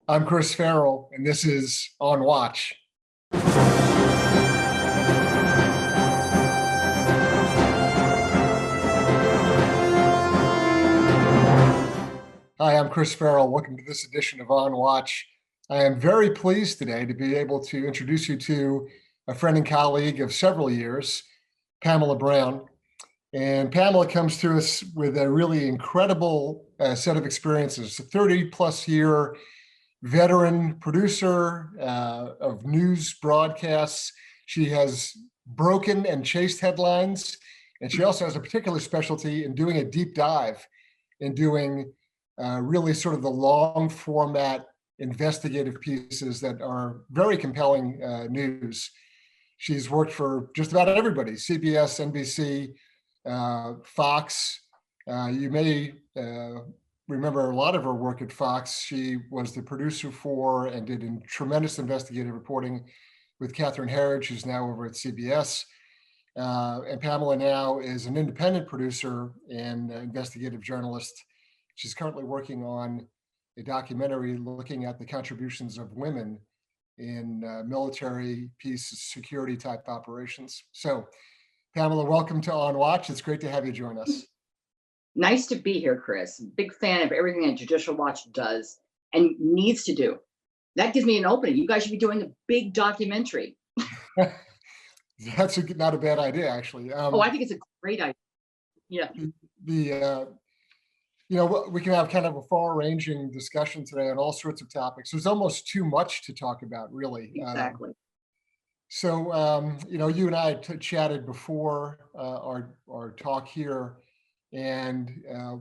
I'm Chris Farrell, and this is On Watch. Hi, I'm Chris Farrell. Welcome to this edition of On Watch. I am very pleased today to be able to introduce you to a friend and colleague of several years, Pamela Browne. And Pamela comes to us with a really incredible set of experiences, a 30-plus year veteran producer of news broadcasts. She has broken and chased headlines, and she also has a particular specialty in doing a deep dive, in doing really sort of the long format investigative pieces that are very compelling news. She's worked for just about everybody, CBS, NBC, Fox. You may remember a lot of her work at Fox. She was the producer for and did tremendous investigative reporting with Catherine Herridge, who's now over at CBS. And Pamela now is an independent producer and investigative journalist. She's currently working on a documentary looking at the contributions of women in military, peace, security type operations. So, Pamela, welcome to On Watch. It's great to have you join us. Nice to be here, Chris. Big fan of everything that Judicial Watch does and needs to do. That gives me an opening. You guys should be doing a big documentary. That's not a bad idea, actually. I think it's a great idea. Yeah. We can have kind of a far-ranging discussion today on all sorts of topics. There's almost too much to talk about, really. Exactly. You and I chatted before our talk here, and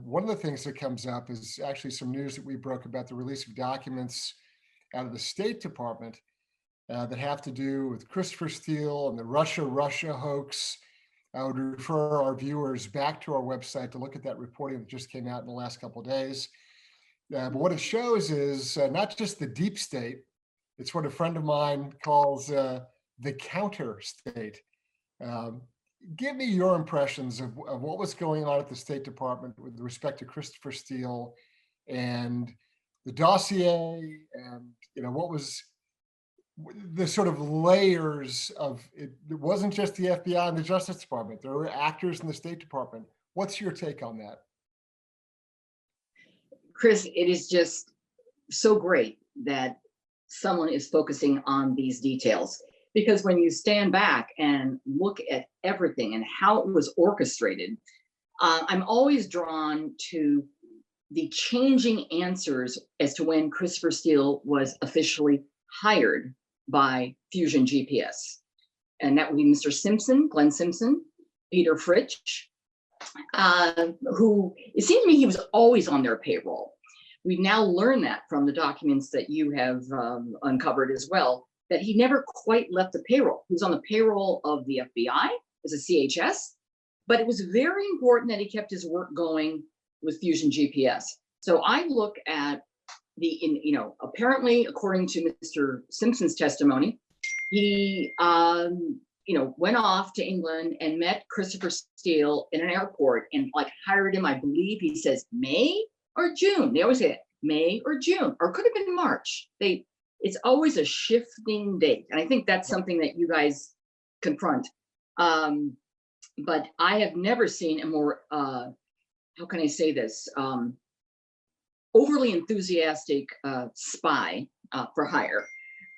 one of the things that comes up is actually some news that we broke about the release of documents out of the State Department that have to do with Christopher Steele and the Russia hoax. I would refer our viewers back to our website to look at that reporting that just came out in the last couple of days. But what it shows is not just the deep state, it's what a friend of mine calls the counter state. Give me your impressions of what was going on at the State Department with respect to Christopher Steele and the dossier, and what was the sort of layers of it. It wasn't just the FBI and the Justice Department. There were actors in the State Department. What's your take on that? Chris, it is just so great that someone is focusing on these details, because when you stand back and look at everything and how it was orchestrated, I'm always drawn to the changing answers as to when Christopher Steele was officially hired by Fusion GPS. And that would be Mr. Simpson, Glenn Simpson, Peter Fritsch, who, it seems to me, he was always on their payroll. We've now learned that from the documents that you have uncovered as well, that he never quite left the payroll. He was on the payroll of the FBI as a CHS, but it was very important that he kept his work going with Fusion GPS. So I look at apparently, according to Mr. Simpson's testimony, he, went off to England and met Christopher Steele in an airport and hired him. I believe he says May or June. They always say it, May or June, or could have been March. It's always a shifting date. And I think that's something that you guys confront. But I have never seen a more, how can I say this? Overly enthusiastic spy for hire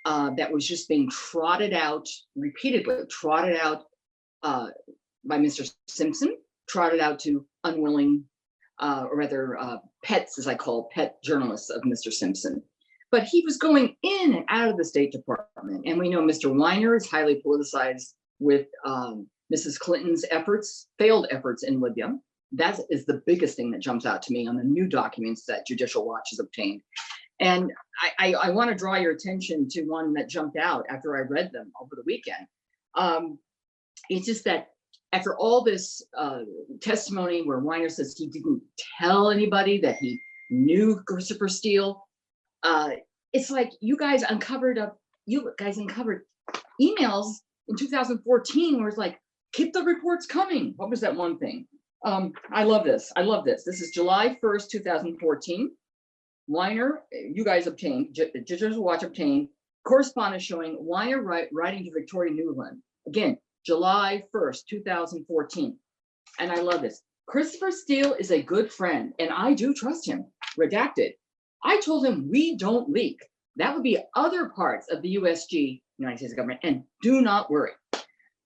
that was just being repeatedly trotted out by Mr. Simpson, trotted out to unwilling, or rather pets, as I call pet journalists of Mr. Simpson. But he was going in and out of the State Department. And we know Mr. Weiner is highly politicized with Mrs. Clinton's failed efforts in Libya. That is the biggest thing that jumps out to me on the new documents that Judicial Watch has obtained. And I want to draw your attention to one that jumped out after I read them over the weekend. It's just that after all this testimony where Weiner says he didn't tell anybody that he knew Christopher Steele, it's like you guys uncovered emails in 2014 where it's like, keep the reports coming. What was that one thing? I love this. This is July 1st, 2014. Weiner, you guys obtained, Judicial Watch obtained correspondence showing Weiner writing to Victoria Nuland. Again, July 1st, 2014. And I love this. Christopher Steele is a good friend, and I do trust him. Redacted. I told him we don't leak. That would be other parts of the USG, United States government, and do not worry.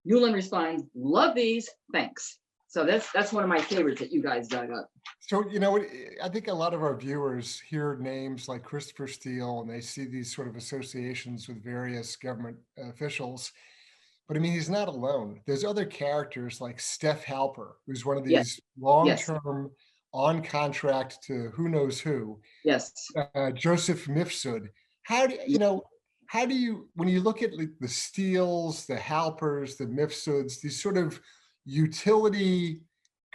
Nuland responds, love these, thanks. So that's one of my favorites that you guys dug up. So, I think a lot of our viewers hear names like Christopher Steele and they see these sort of associations with various government officials. But I mean, he's not alone. There's other characters like Steph Halper, who's one of Yes. these long-term on contract to who knows who. Yes. Joseph Mifsud. How do you, when you look at the Steeles, the Halpers, the Mifsuds, these sort of utility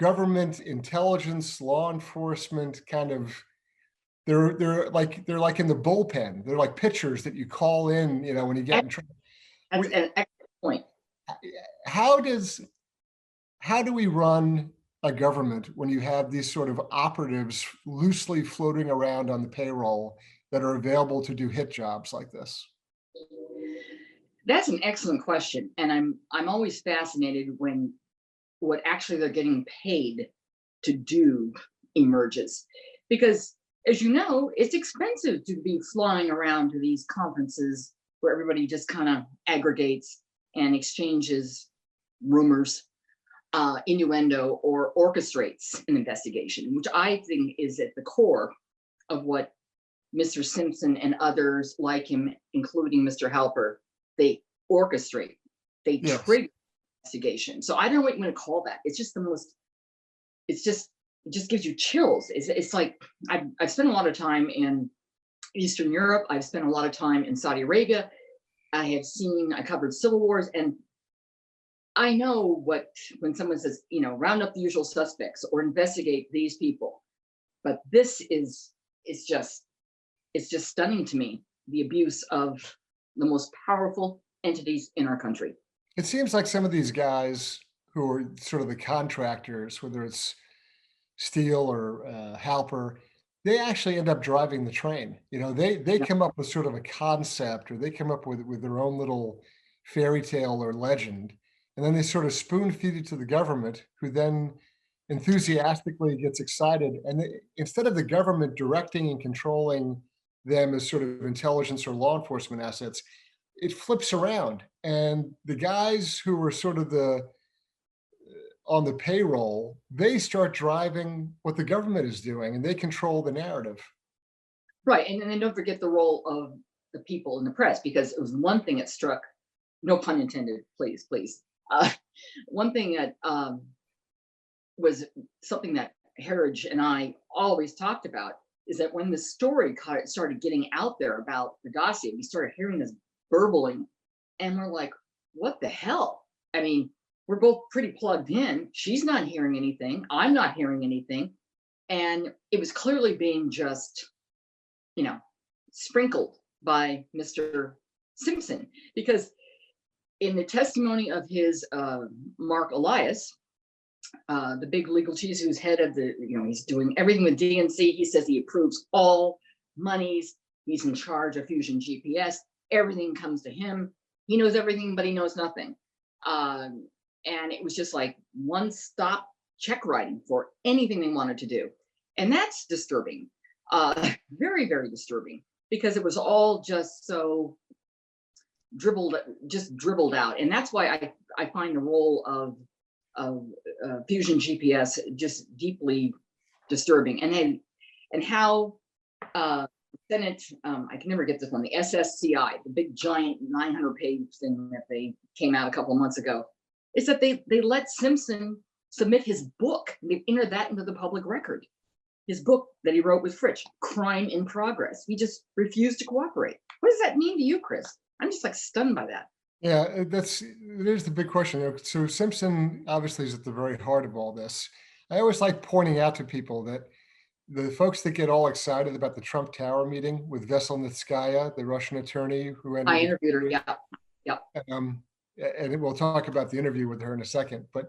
government intelligence, law enforcement kind of, they're like in the bullpen. They're like pitchers that you call in, when you get in trouble. That's an excellent point. How do we run a government when you have these sort of operatives loosely floating around on the payroll that are available to do hit jobs like this? That's an excellent question. And I'm always fascinated when what actually they're getting paid to do emerges. Because as you know, it's expensive to be flying around to these conferences where everybody just kind of aggregates and exchanges rumors, innuendo, or orchestrates an investigation, which I think is at the core of what Mr. Simpson and others like him, including Mr. Halper, they orchestrate, they trigger investigation. So I don't know what you want to call that. It's just it just gives you chills. It's like, I've spent a lot of time in Eastern Europe. I've spent a lot of time in Saudi Arabia. I covered civil wars, and I know when someone says, round up the usual suspects or investigate these people, but it's just stunning to me, the abuse of the most powerful entities in our country. It seems like some of these guys who are sort of the contractors, whether it's Steele or Halper, they actually end up driving the train. They come up with sort of a concept, or they come up with their own little fairy tale or legend, and then they sort of spoon feed it to the government, who then enthusiastically gets excited. And instead of the government directing and controlling them as sort of intelligence or law enforcement assets, it flips around, and the guys who are sort of on the payroll, they start driving what the government is doing, and they control the narrative. Right, and then don't forget the role of the people in the press, because it was one thing that struck, no pun intended, please. One thing that was something that Harridge and I always talked about is that when the story started getting out there about the dossier, we started hearing this burbling, and we're like, what the hell? I mean, we're both pretty plugged in. She's not hearing anything. I'm not hearing anything. And it was clearly being just, sprinkled by Mr. Simpson, because in the testimony of his Mark Elias, the big legal cheese who's head of the, he's doing everything with DNC. He says he approves all monies. He's in charge of Fusion GPS. Everything comes to him. He knows everything, but he knows nothing. And it was just like one-stop check writing for anything they wanted to do. And that's disturbing, very, very disturbing, because it was all just so dribbled out. And that's why I find the role of Fusion GPS just deeply disturbing. And how Senate, I can never get this one, the SSCI, the big giant 900-page thing that they came out a couple of months ago, is that they let Simpson submit his book. They entered that into the public record. His book that he wrote with Fritsch, Crime in Progress. He just refused to cooperate. What does that mean to you, Chris? I'm just like stunned by that. Yeah, there's the big question. So Simpson obviously is at the very heart of all this. I always like pointing out to people that the folks that get all excited about the Trump Tower meeting with Veselnitskaya, the Russian attorney who I interviewed her, yeah. And we'll talk about the interview with her in a second. But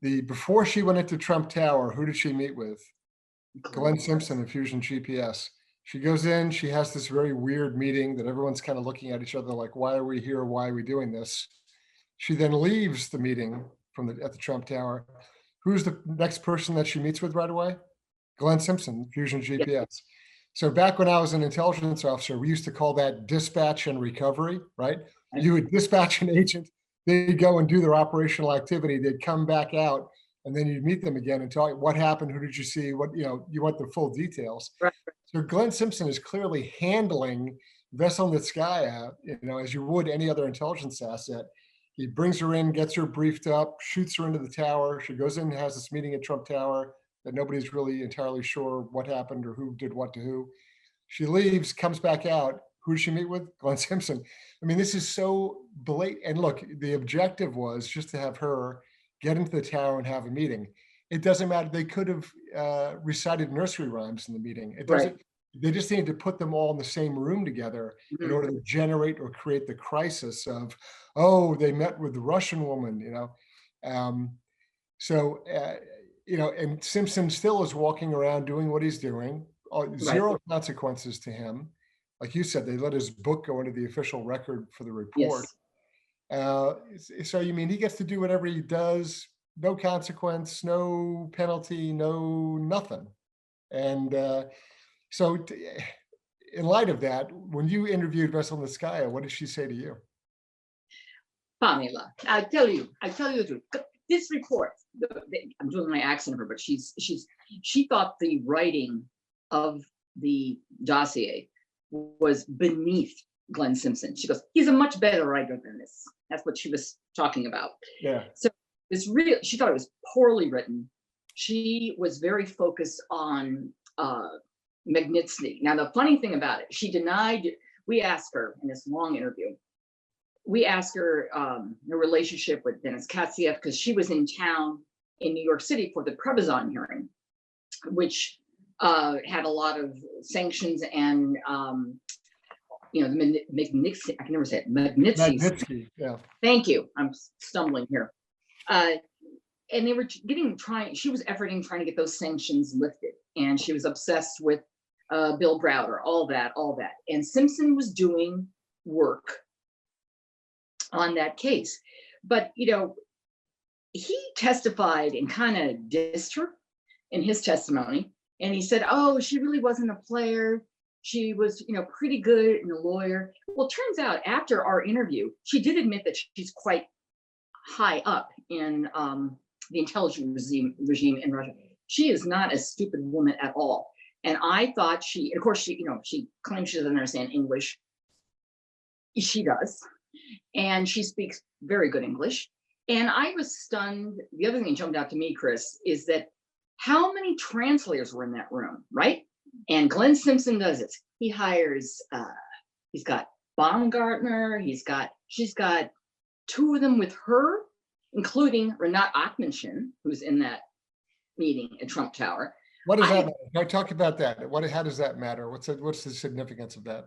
before she went into Trump Tower, who did she meet with? Glenn Simpson of Fusion GPS. She goes in, she has this very weird meeting that everyone's kind of looking at each other like, why are we here? Why are we doing this? She then leaves the meeting at the Trump Tower. Who's the next person that she meets with right away? Glenn Simpson, Fusion Yeah. GPS. So back when I was an intelligence officer, we used to call that dispatch and recovery, right? You would dispatch an agent, they'd go and do their operational activity, they'd come back out, and then you'd meet them again and tell what happened, who did you see, what, you want the full details. Right. So Glenn Simpson is clearly handling Veselnitskaya, as you would any other intelligence asset. He brings her in, gets her briefed up, shoots her into the tower. She goes in and has this meeting at Trump Tower that nobody's really entirely sure what happened or who did what to who. She leaves, comes back out. Who does she meet with? Glenn Simpson. I mean, this is so blatant. And look, the objective was just to have her get into the tower and have a meeting. It doesn't matter. They could have recited nursery rhymes in the meeting. It doesn't. Right. They just need to put them all in the same room together in order to generate or create the crisis of, oh, they met with the Russian woman, and Simpson still is walking around doing what he's doing. Zero consequences to him. Like you said, they let his book go into the official record for the report. Yes. So you mean he gets to do whatever he does, no consequence, no penalty, no nothing. And so in light of that, when you interviewed Veselnitskaya, what did she say to you? Pamela, I tell you the truth. This report, I'm doing my accent of her, but she thought the writing of the dossier was beneath Glenn Simpson. She goes, he's a much better writer than this. That's what she was talking about. Yeah. So she thought it was poorly written. She was very focused on Magnitsky. Now, the funny thing about it, she denied, we asked her in this long interview, we asked her her relationship with Denis Katsiev, because she was in town in New York City for the Trebizond hearing, which had a lot of sanctions and, the Magnitsky, I can never say it, Magnitsky, yeah. Thank you, I'm stumbling here. And they were she was efforting trying to get those sanctions lifted. And she was obsessed with Bill Browne, all that. And Simpson was doing work on that case. But, he testified and kind of dissed her in his testimony. And he said, oh, she really wasn't a player. She was, pretty good and a lawyer. Well, it turns out after our interview, she did admit that she's quite high up in the intelligence regime in Russia. She is not a stupid woman at all. And I thought of course, she claims she doesn't understand English. She does. And she speaks very good English. And I was stunned. The other thing that jumped out to me, Chris, is that how many translators were in that room, right? And Glenn Simpson does it. He hires, he's got Baumgartner, she's got two of them with her, including Renat Akhmetshin, who's in that meeting at Trump Tower. What does that matter? Talk about that. How does that matter? What's the significance of that?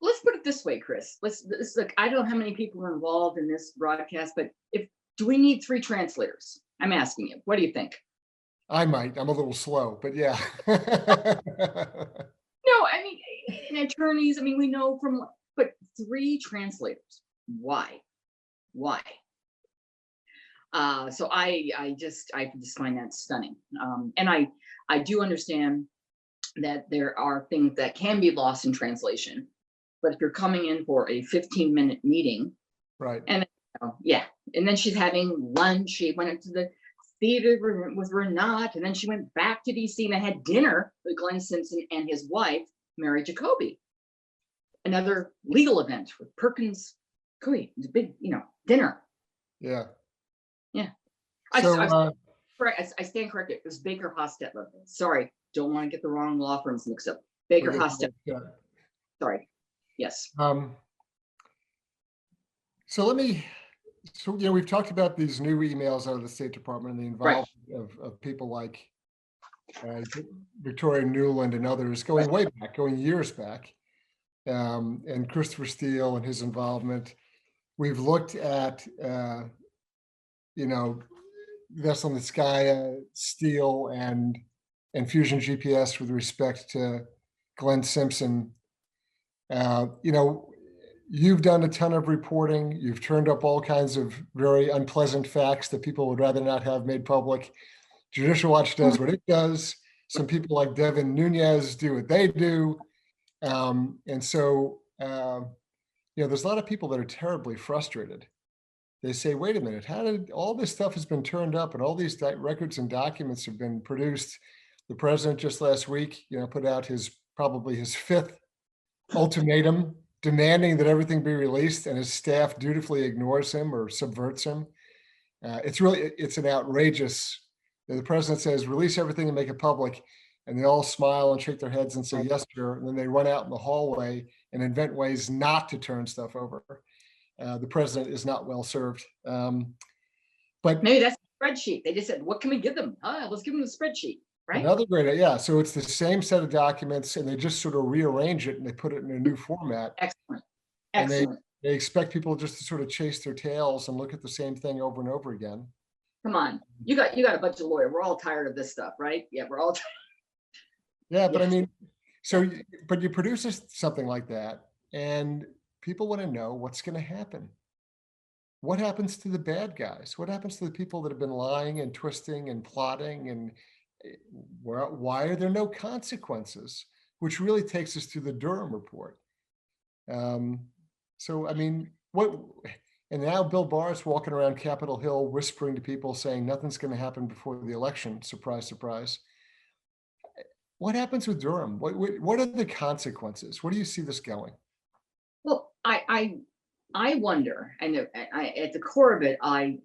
Let's put it this way, Chris. Look, I don't know how many people are involved in this broadcast, but do we need 3 translators? I'm asking you. What do you think? I might. I'm a little slow, but yeah. No, I mean, and attorneys, we know but 3 translators. Why? So I just find that stunning. And I do understand that there are things that can be lost in translation, but if you're coming in for a 15-minute meeting, right? And and then she's having lunch. She went into the theater with Renat, and then she went back to DC and had dinner with Glenn Simpson and his wife, Mary Jacoby. Another legal event with Perkins Coie, the big, dinner. Yeah. Yeah. So, I stand corrected. It was Baker Hostetler. Sorry, don't want to get the wrong law firms mixed up. Baker Hostetler. Yeah. Sorry. Yes. So we've talked about these new emails out of the State Department and the involvement of people like Victoria Nuland and others going way back, going years back, and Christopher Steele and his involvement. We've looked at, Veselnitskaya, Steele, and Fusion GPS with respect to Glenn Simpson. You know, you've done a ton of reporting. You've turned up all kinds of very unpleasant facts that people would rather not have made public. Judicial Watch does what it does. Some people like Devin Nunes do what they do. And so, you know, there's a lot of people that are terribly frustrated. They say, wait a minute, how did all this stuff has been turned up and all these records and documents have been produced? The president just last week, you know, put out probably his fifth ultimatum demanding that everything be released, and his staff dutifully ignores him or subverts him. It's an outrageous. The president says, release everything and make it public. And they all smile and shake their heads and say, yes, sir. And then they run out in the hallway and invent ways not to turn stuff over. The president is not well served. But maybe that's a spreadsheet. They just said, what can we give them? Let's give them the spreadsheet, right? Another great, yeah. So it's the same set of documents and they just sort of rearrange it and they put it in a new format. Excellent. And Excellent. they expect people just to sort of chase their tails and look at the same thing over and over again. Come on, you got a bunch of lawyers. We're all tired of this stuff, right? Yeah, we're all. Yeah, but I mean, but you produce something like that, and people want to know what's going to happen. What happens to the bad guys? What happens to the people that have been lying and twisting and plotting? And why are there no consequences? Which really takes us to the Durham report. So, I mean, and now Bill Barr is walking around Capitol Hill whispering to people saying nothing's going to happen before the election. Surprise, surprise. What happens with Durham? What are the consequences? Where do you see this going? Well, I wonder, and at the core of it, I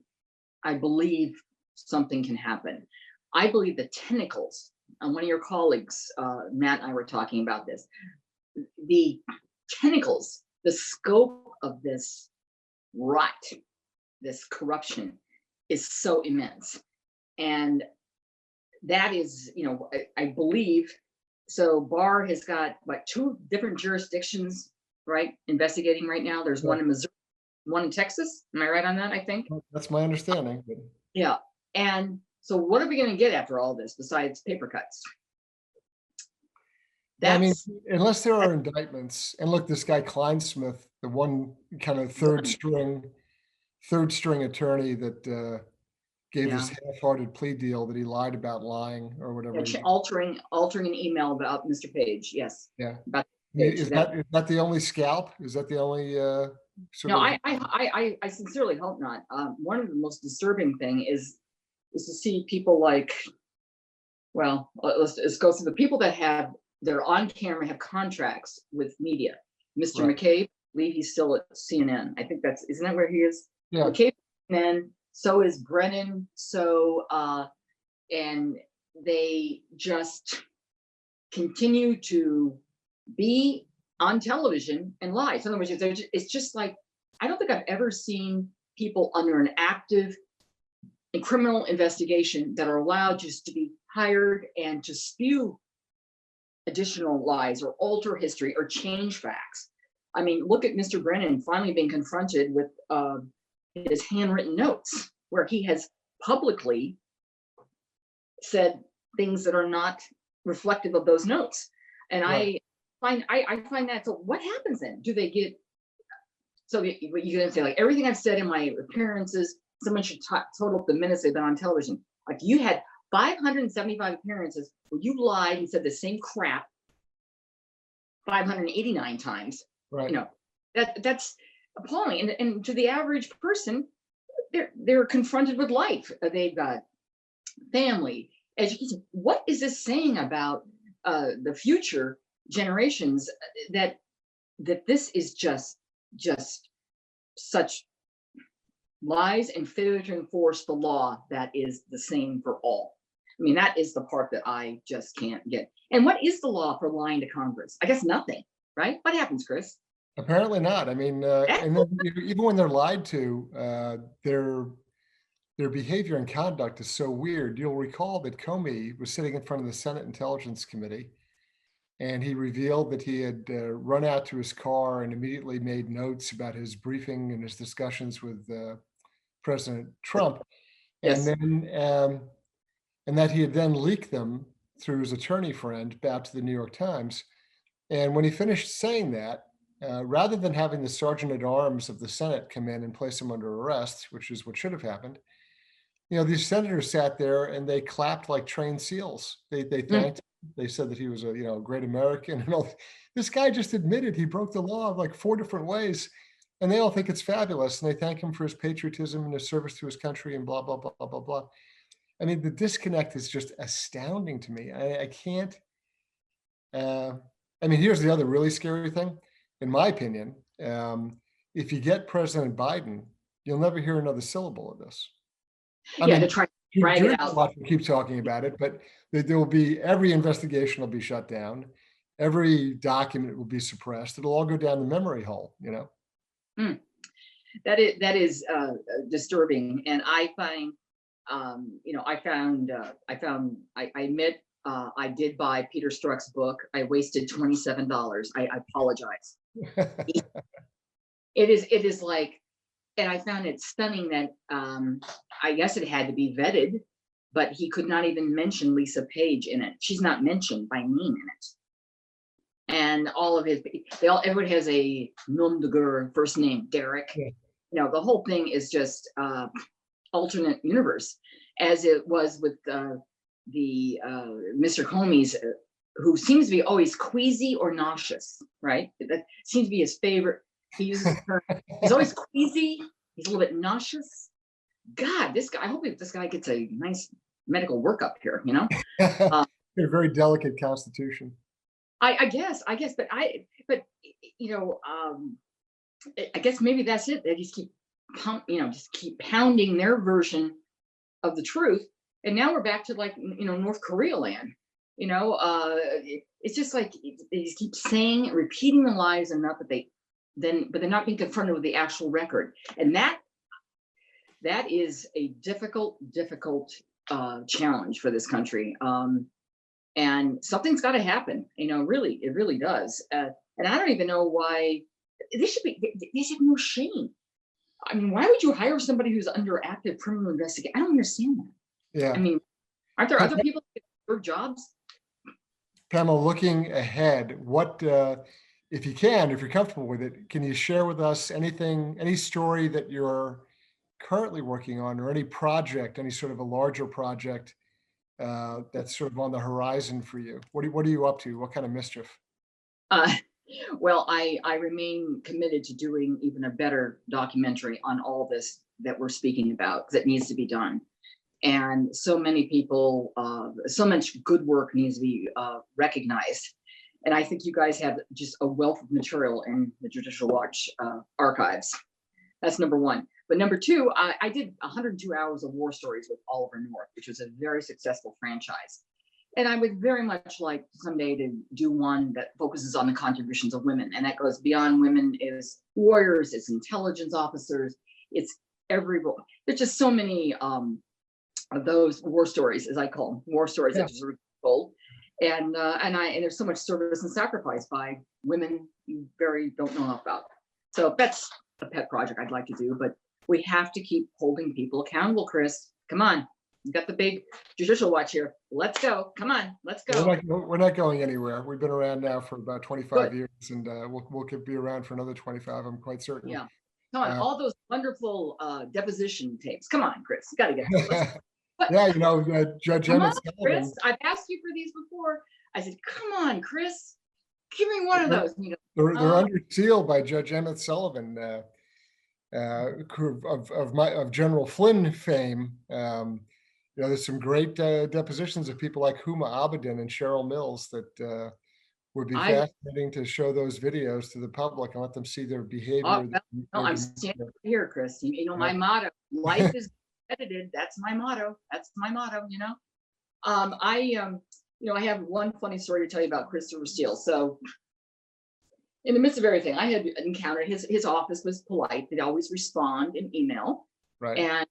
believe something can happen. I believe the tentacles, and one of your colleagues, Matt and I were talking about this, the tentacles, the scope of this rot, this corruption is so immense. And that is, you know, I believe, so Barr has got what, 2 different jurisdictions, right, investigating right now. There's one in Missouri, one in Texas. Am I right on that, I think? That's my understanding. Yeah. And so what are we going to get after all this besides paper cuts? I mean, unless there are indictments, and look, this guy Kleinsmith, the one kind of third string attorney that gave this half-hearted plea deal that he lied about lying or whatever. Yeah, altering an email about Mr. Page. Yes. Yeah. About is that the only scalp? Is that the only? No, I sincerely hope not. One of the most disturbing thing is to see people like, well, let's go through the people that they're on camera, have contracts with media. Mr. McCabe, I believe he's still at CNN. I think isn't that where he is? Yeah. McCabe, and so is Brennan. So, and they just continue to be on television and lie. So in other words, it's just like, I don't think I've ever seen people under an active criminal investigation that are allowed just to be hired and to spew additional lies or alter history or change facts. I mean, look at Mr. Brennan finally being confronted with his handwritten notes, where he has publicly said things that are not reflective of those notes. And right. I find that, so what happens then? Do they get, so you're gonna say, like, everything I've said in my appearances, someone should total up the minutes they've been on television. Like, you had 575 appearances where you lied and said the same crap 589 times. Right. You know, that's appalling. And to the average person, they're confronted with life. They've got family, education. What is this saying about the future generations, that this is just such lies and failure to enforce the law that is the same for all? I mean, that is the part that I just can't get. And what is the law for lying to Congress? I guess nothing, right? What happens, Chris? Apparently not. I mean, and then, even when they're lied to, their behavior and conduct is so weird. You'll recall that Comey was sitting in front of the Senate Intelligence Committee, and he revealed that he had run out to his car and immediately made notes about his briefing and his discussions with President Trump. Yes. And then, and that he had then leaked them through his attorney friend back to the New York Times. And when he finished saying that, rather than having the sergeant at arms of the Senate come in and place him under arrest, which is what should have happened, these senators sat there and they clapped like trained seals. They Mm. thanked him. They said that he was a great American and all. This guy just admitted he broke the law like 4 different ways, and they all think it's fabulous. And they thank him for his patriotism and his service to his country and blah blah blah blah blah blah. I mean, the disconnect is just astounding to me. I can't. Uh, I mean, here's the other really scary thing, in my opinion. If you get President Biden, you'll never hear another syllable of this. I Yeah, to mean, try to drag it Judicial out. will keep talking about it, but there will be every investigation will be shut down. Every document will be suppressed. It'll all go down the memory hole, Mm. That is disturbing, and I find, I admit, I did buy Peter Strzok's book. I wasted $27. I apologize. It is like, and I found it stunning that I guess it had to be vetted, but he could not even mention Lisa Page in it. She's not mentioned by name in it. And all of his, everyone has a nom de guerre first name, Derek. Yeah. The whole thing is just alternate universe, as it was with the Mr. Comey's, who seems to be always queasy or nauseous, right? That seems to be his favorite. He uses the term. He's always queasy. He's a little bit nauseous. God, this guy. I hope this guy gets a nice medical workup here. A very delicate constitution. I guess, but I guess maybe that's it. They just keep pounding their version of the truth, and now we're back to like North Korea land. It's just like they just keep saying, repeating the lies, and not that but they're not being confronted with the actual record, and that is a difficult challenge for this country. And something's got to happen, really, it really does. And I don't even know why they should have no shame. I mean, why would you hire somebody who's under active criminal investigation? I don't understand that. Yeah. I mean, aren't there other people that deserve jobs? Pamela, looking ahead, what, if you're comfortable with it, can you share with us any story that you're currently working on, or any project, any sort of a larger project that's sort of on the horizon for you? What are you up to? What kind of mischief? Well, I remain committed to doing even a better documentary on all this that we're speaking about, because it needs to be done. And so many people, so much good work needs to be recognized. And I think you guys have just a wealth of material in the Judicial Watch archives. That's number one. But number two, I did 102 hours of war stories with Oliver North, which was a very successful franchise. And I would very much like someday to do one that focuses on the contributions of women. And that goes beyond women, is warriors, it's intelligence officers, it's everyone. There's just so many of those war stories, as I call them, war stories that deserve to be told. And there's so much service and sacrifice by women you very don't know about. So that's a pet project I'd like to do, but we have to keep holding people accountable, Chris. Come on. You've got the big Judicial Watch here. Let's go. Come on, let's go. We're not going anywhere. We've been around now for about 25 Good. years, and we'll be around for another 25, I'm quite certain. Yeah. Come on, all those wonderful deposition tapes. Come on, Chris. You got to get those. Yeah, Judge Emmett Sullivan. Chris, I've asked you for these before. I said, come on, Chris, give me one of those. They're under seal by Judge Emmett Sullivan, of General Flynn fame. There's some great depositions of people like Huma Abedin and Cheryl Mills that would be fascinating to show those videos to the public and let them see their behavior. I'm standing here, Chris. My motto: life is edited. That's my motto. I have one funny story to tell you about Christopher Steele. So, in the midst of everything, I had encountered his office was polite. They'd always respond in email, right? And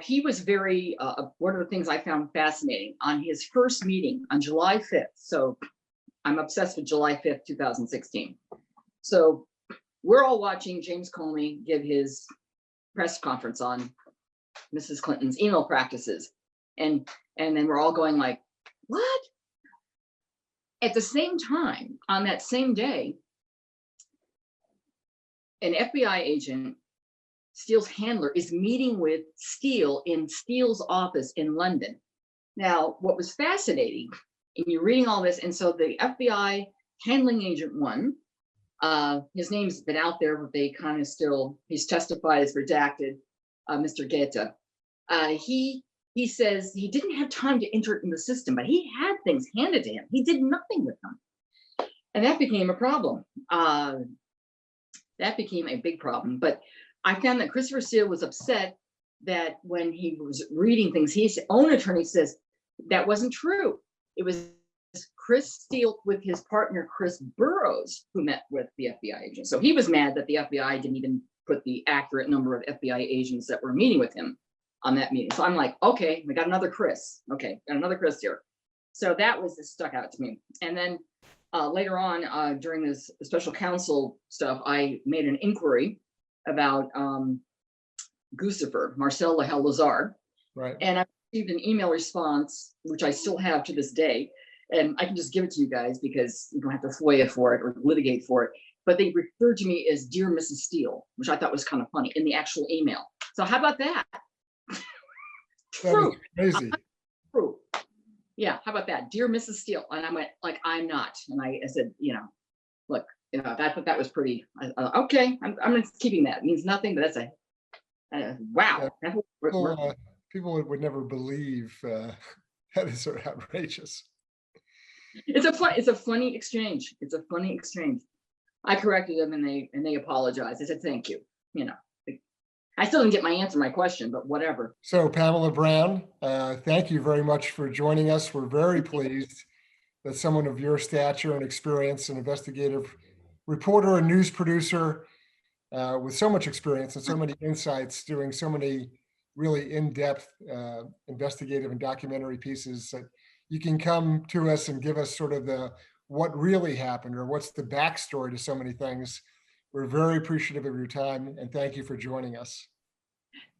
he was very. One of the things I found fascinating on his first meeting on July 5th. So, I'm obsessed with July 5th, 2016. So, we're all watching James Comey give his press conference on Mrs. Clinton's email practices, and then we're all going like, what? At the same time, on that same day, an FBI agent, Steele's handler, is meeting with Steele in Steele's office in London. Now, what was fascinating, and you're reading all this, and so the FBI handling agent one, his name's been out there, but they kind of still, he's testified as redacted, Mr. Guetta. He says he didn't have time to enter it in the system, but he had things handed to him. He did nothing with them. And that became a problem. That became a big problem. But I found that Christopher Steele was upset that when he was reading things, his own attorney says that wasn't true. It was Chris Steele with his partner, Chris Burroughs, who met with the FBI agent. So he was mad that the FBI didn't even put the accurate number of FBI agents that were meeting with him on that meeting. So I'm like, okay, we got another Chris. Okay, got another Chris here. So that was stuck out to me. And then later on, during this special counsel stuff, I made an inquiry about Guccifer, Marcel Lahel Lazar. Right. And I received an email response, which I still have to this day. And I can just give it to you guys because you don't have to FOIA for it or litigate for it. But they referred to me as Dear Mrs. Steele, which I thought was kind of funny in the actual email. So how about that? True. Crazy. True. Yeah, how about that? Dear Mrs. Steele. And I went, like, I'm not. And I said, look, that was pretty, okay, I'm keeping that. It means nothing, but that's wow. Yeah, people would never believe that is sort of outrageous. It's a funny exchange. It's a funny exchange. I corrected them and they apologized. I said, thank you. I still didn't get my question, but whatever. So Pamela Browne, thank you very much for joining us. We're very pleased that someone of your stature and experience, an investigative reporter and news producer with so much experience and so many insights, doing so many really in-depth investigative and documentary pieces, that you can come to us and give us sort of what really happened or what's the backstory to so many things. We're very appreciative of your time and thank you for joining us.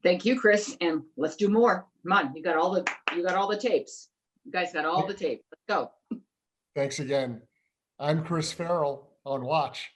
Thank you, Chris, and let's do more. Come on, you got all the tapes. You guys got all the tapes. Let's go. Thanks again. I'm Chris Farrell on Watch.